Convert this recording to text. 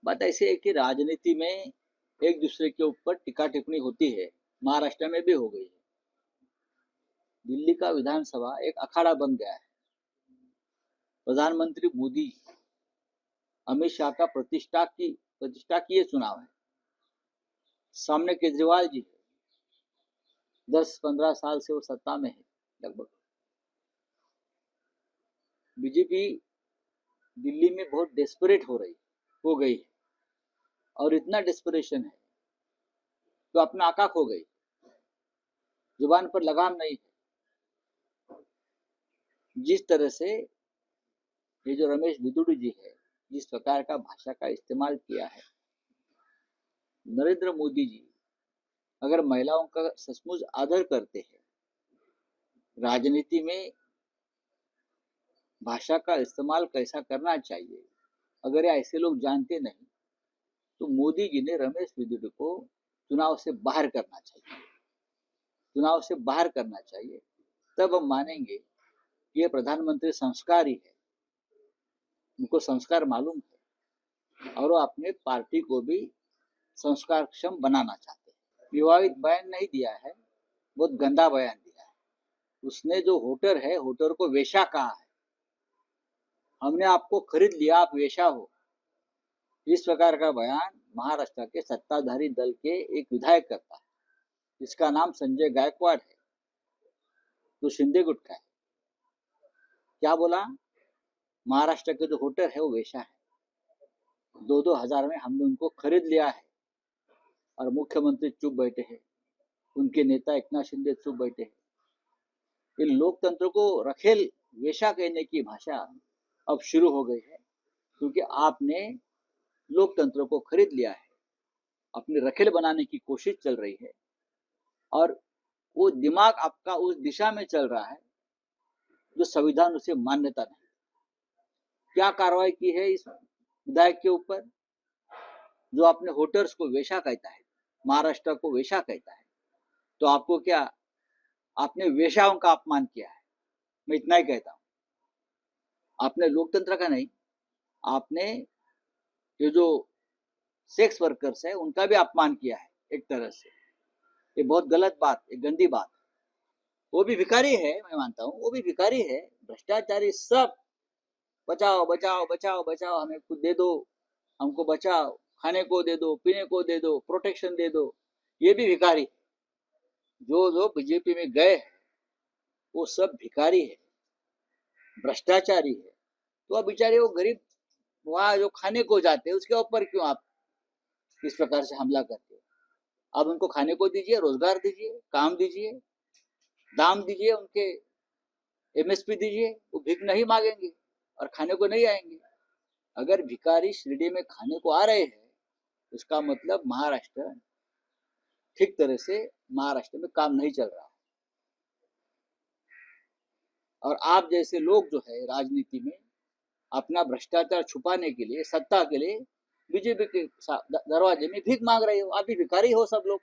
बात ऐसी है कि राजनीति में एक दूसरे के ऊपर टिक्का टिप्पणी होती है। महाराष्ट्र में भी हो गई है। दिल्ली का विधानसभा एक अखाड़ा बन गया है। प्रधानमंत्री मोदी, अमित शाह का प्रतिष्ठा की ये चुनाव है। सामने केजरीवाल जी 10-15 साल से वो सत्ता में है लगभग। बीजेपी दिल्ली में बहुत डेस्परेट हो गई है और इतना डेस्परेशन है तो अपना आका खो गई। जुबान पर लगाम नहीं है। जिस तरह से ये जो रमेश बिदुड़ी जी है, जिस प्रकार का भाषा का इस्तेमाल किया है, नरेंद्र मोदी जी अगर महिलाओं का सचमुच आदर करते हैं, राजनीति में भाषा का इस्तेमाल कैसा करना चाहिए, अगर ऐसे लोग जानते नहीं तो मोदी जी ने रमेश बिदुड़ी को चुनाव से बाहर करना चाहिए। चुनाव से बाहर करना चाहिए, तब हम मानेंगे कि ये प्रधानमंत्री संस्कारी है, उनको संस्कार मालूम है और वो अपने पार्टी को भी संस्कारक्षम बनाना चाहते हैं। विवादित बयान नहीं दिया है, बहुत गंदा बयान दिया है। उसने जो होटर है, होटर को वेश्या कहा है। हमने आपको खरीद लिया, आप वेश्या हो। इस प्रकार का बयान महाराष्ट्र के सत्ताधारी दल के एक विधायक करता है, जिसका नाम संजय गायकवाड़ है, जो शिंदे गुट का है। क्या बोला? महाराष्ट्र के जो होटर है वो वेश्या है। 2-2 हजार में हमने उनको खरीद लिया है। और मुख्यमंत्री चुप बैठे हैं, उनके नेता एकनाथ शिंदे चुप बैठे हैं। इन लोकतंत्र को रखेल वेश्या कहने की भाषा अब शुरू हो गई है, क्योंकि आपने लोकतंत्र को खरीद लिया है। अपने रखेल बनाने की कोशिश चल रही है और वो दिमाग आपका उस दिशा में चल रहा है जो संविधान उसे मान्यता नहीं। क्या कार्रवाई की है इस विधायक के ऊपर, जो अपने वोटर्स को वेश्या कहता है, महाराष्ट्र को वेश्या कहता है? तो आपको क्या, आपने वेश्याओं का अपमान किया है। मैं इतना ही कहता हूं। आपने लोकतंत्र का नहीं, आपने ये जो सेक्स वर्कर्स है उनका भी अपमान किया है एक तरह से। ये बहुत गलत बात, एक गंदी बात। वो भी भिखारी है, मैं मानता हूँ, वो भी भिखारी है, भ्रष्टाचारी सब। बचाओ बचाओ बचाओ बचाओ, हमें कुछ दे दो, हमको बचाओ, खाने को दे दो, पीने को दे दो, प्रोटेक्शन दे दो। ये भी भिखारी है। जो जो बीजेपी में गए हैं वो सब भिखारी है, भ्रष्टाचारी है। तो अब बेचारे वो गरीब वहां जो खाने को जाते हैं उसके ऊपर क्यों आप इस प्रकार से हमला करते हो? अब उनको खाने को दीजिए, रोजगार दीजिए, काम दीजिए, दाम दीजिए, उनके एमएसपी दीजिए। वो भीख नहीं मांगेंगे और खाने को नहीं आएंगे। अगर भिखारी शिरडी में खाने को आ रहे हैं, उसका मतलब महाराष्ट्र ठीक तरह से महाराष्ट्र में काम नहीं चल रहा। और आप जैसे लोग जो है राजनीति में अपना भ्रष्टाचार छुपाने के लिए, सत्ता के लिए बीजेपी के दरवाजे में भीख मांग रहे हो। आप भी भिखारी हो सब लोग।